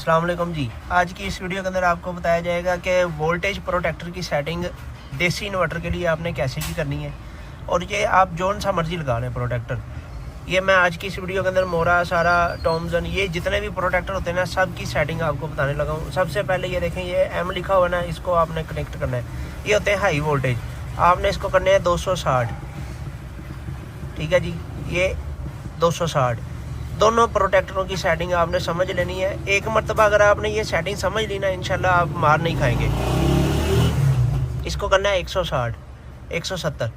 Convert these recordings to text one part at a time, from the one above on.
अस्सलाम वालेकुम जी। आज की इस वीडियो के अंदर आपको बताया जाएगा कि वोल्टेज प्रोटेक्टर की सेटिंग देसी इन्वर्टर के लिए आपने कैसे की करनी है और ये आप जोन सा मर्जी लगा लें प्रोटेक्टर। ये मैं आज की इस वीडियो के अंदर मोरा सारा टॉमसन ये जितने भी प्रोटेक्टर होते हैं ना सब की सेटिंग आपको बताने लगा हूँ। सबसे पहले ये देखें, ये एम लिखा हुआ ना, इसको आपने कनेक्ट करना है। ये होते हैं हाई वोल्टेज, आपने इसको करने हैं 260। ठीक है जी, ये 260 दोनों प्रोटेक्टरों की सेटिंग आपने समझ लेनी है। एक मरतबा अगर आपने ये सेटिंग समझ ली ना, इंशाल्लाह आप मार नहीं खाएंगे। इसको करना है 160 170।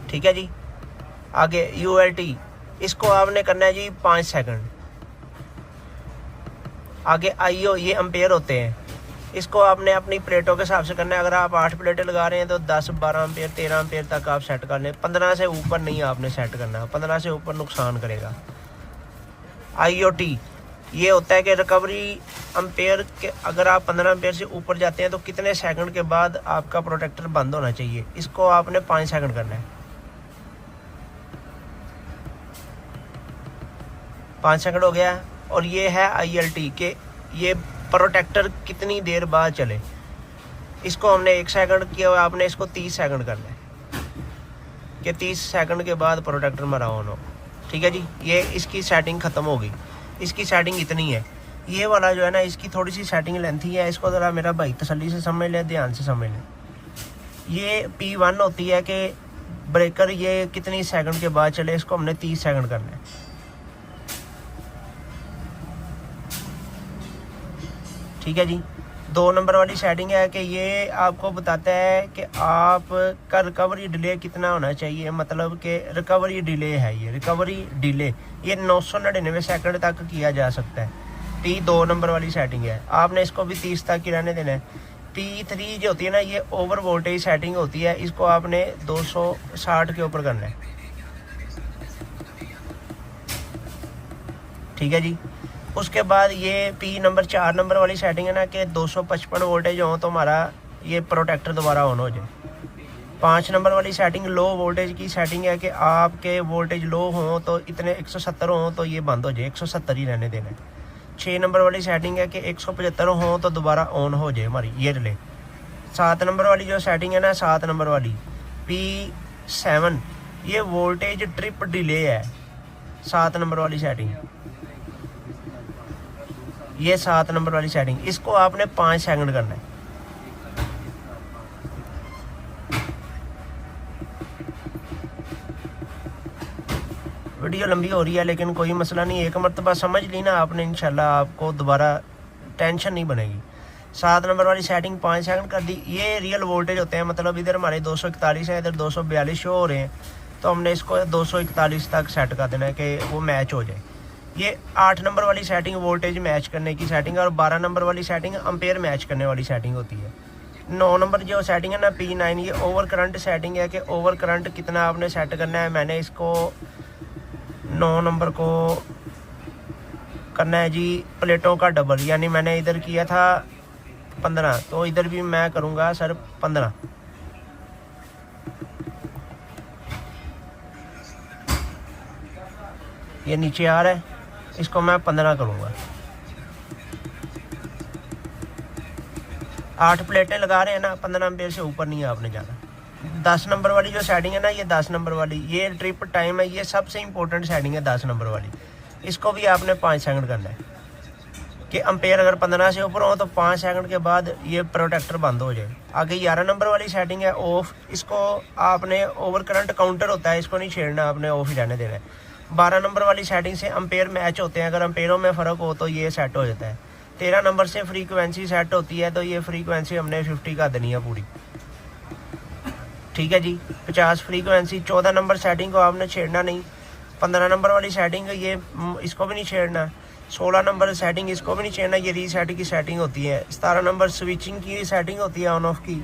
ठीक है जी। आगे ULT, इसको आपने करना है जी 5 सेकंड। आगे IO, ये एम्पेयर होते हैं, इसको आपने अपनी प्लेटों के हिसाब से करना है। अगर आप 8 प्लेटें लगा रहे हैं तो 10 12 एम्पेयर 13 एम्पेयर तक आप सेट कर लें। 15 से ऊपर नहीं आपने सेट करना, 15 से ऊपर नुकसान करेगा। IOT, ये होता है कि रिकवरी एम्पेयर के, अगर आप 15 एम्पेयर से ऊपर जाते हैं तो कितने सेकंड के बाद आपका प्रोटेक्टर बंद होना चाहिए, इसको आपने 5 सेकंड करना है। 5 सेकंड हो गया। और ये है ILT के, ये प्रोटेक्टर कितनी देर बाद चले, इसको हमने 1 सेकंड किया हुआ, आपने इसको 30 सेकंड करना है कि 30 सेकंड के बाद प्रोटेक्टर हमारा ऑन हो। ठीक है जी, ये इसकी सेटिंग ख़त्म होगी। इसकी सेटिंग इतनी है। ये वाला जो है ना, इसकी थोड़ी सी सेटिंग लेंथी है, इसको ज़रा मेरा भाई तसल्ली से समझ लें, ध्यान से समझ लें। ये P1 होती है कि ब्रेकर ये कितनी सेकंड के बाद चले, इसको हमने 30 सेकंड करना है। ठीक है जी। 2 नंबर वाली सेटिंग है कि ये आपको बताता है कि आपका रिकवरी डिले कितना होना चाहिए, मतलब कि रिकवरी डिले है, ये रिकवरी डिले ये 999 सेकंड तक किया जा सकता है। P2 नंबर वाली सेटिंग है, आपने इसको भी 30 तक ही रहने देना है। P3 जो होती है ना, ये ओवर वोल्टेज सेटिंग होती है, इसको आपने 260 के ऊपर करना है। ठीक है जी। उसके बाद ये P4 नंबर वाली सेटिंग है ना कि 255 वोल्टेज हो तो हमारा ये प्रोटेक्टर दोबारा ऑन हो जाए। 5 नंबर वाली सेटिंग लो वोल्टेज की सेटिंग है कि आपके वोल्टेज लो हो तो इतने 170 हो तो ये बंद हो जाए, 170 ही रहने देना है। 6 नंबर वाली सेटिंग है कि 175 हो तो दोबारा ऑन हो जाए हमारी ये रिले। 7 नंबर वाली जो सेटिंग है ना, 7 नंबर वाली P7, ये वोल्टेज ट्रिप डिले है। 7 नंबर वाली सेटिंग, ये 7 नंबर वाली सेटिंग, इसको आपने 5 सेकंड करना है। वीडियो लंबी हो रही है लेकिन कोई मसला नहीं, एक मरतबा समझ ली ना आपने, इंशाल्लाह आपको दोबारा टेंशन नहीं बनेगी। 7 नंबर वाली सेटिंग 5 सेकंड कर दी। ये रियल वोल्टेज होते हैं, मतलब इधर हमारे 241 है, इधर 242 शो हो रहे हैं, तो हमने इसको 241 तक सेट कर देना है कि वो मैच हो जाए। ये 8 नंबर वाली सेटिंग वोल्टेज मैच करने की सेटिंग है, और 12 नंबर वाली सेटिंग एम्पेयर मैच करने वाली सेटिंग होती है। 9 नंबर जो सेटिंग है ना P9, ये ओवर करंट सेटिंग है कि ओवर करंट कितना आपने सेट करना है। मैंने इसको 9 नंबर को करना है जी प्लेटों का डबल, यानी मैंने इधर किया था 15, तो इधर भी मैं करूँगा सर 15। ये नीचे आ रहा है, इसको मैं 15 करूँगा। 8 प्लेटें लगा रहे हैं ना, 15 एम्पेयर से ऊपर नहीं है आपने जाना। 10 नंबर वाली जो सेटिंग है ना, ये 10 नंबर वाली, ये ट्रिप टाइम है, ये सबसे इंपॉर्टेंट सेटिंग है 10 नंबर वाली। इसको भी आपने 5 सेकंड करना है कि एम्पेयर अगर 15 से ऊपर हो तो 5 सेकंड के बाद ये प्रोटेक्टर बंद हो जाए। आगे 11 नंबर वाली सेटिंग है ऑफ, इसको आपने ओवर करंट काउंटर होता है, इसको नहीं छेड़ना, आपने ऑफ ही रहने देना है। 12 नंबर वाली सेटिंग से एम्पेयर मैच होते हैं, अगर एम्पेयरों में फ़र्क हो तो ये सेट हो जाता है। 13 नंबर से फ्रीक्वेंसी सेट होती है, तो ये फ्रीक्वेंसी हमने 50 का देनी है पूरी। ठीक है जी, 50 फ्रीक्वेंसी। 14 नंबर सेटिंग को आपने छेड़ना नहीं। 15 नंबर वाली सेटिंग ये इसको भी नहीं छेड़ना। 16 नंबर सेटिंग इसको भी नहीं छेड़ना, ये रीसेट की सेटिंग होती है। 17 नंबर स्विचिंग की सेटिंग होती है ऑन ऑफ की।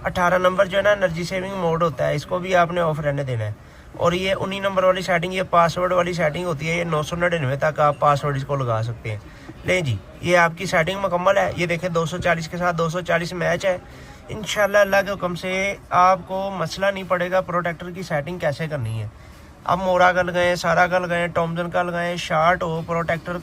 18 नंबर जो है ना एनर्जी सेविंग मोड होता है, इसको भी आपने ऑफ रहने देना है। और ये 19 नंबर वाली सेटिंग, ये पासवर्ड वाली सेटिंग होती है, ये 999 तक आप पासवर्ड इसको लगा सकते हैं। लें जी, ये आपकी सेटिंग मुकम्मल है। ये देखें 240 के साथ 240 मैच है। इंशाल्लाह अल्लाह के हुक्म से आपको मसला नहीं पड़ेगा प्रोटेक्टर की सेटिंग कैसे करनी है। अब मोरा का लगाएं, सारा का लगाएं, टॉमसन का लगाएं, शार्ट हो, प्रोटेक्टर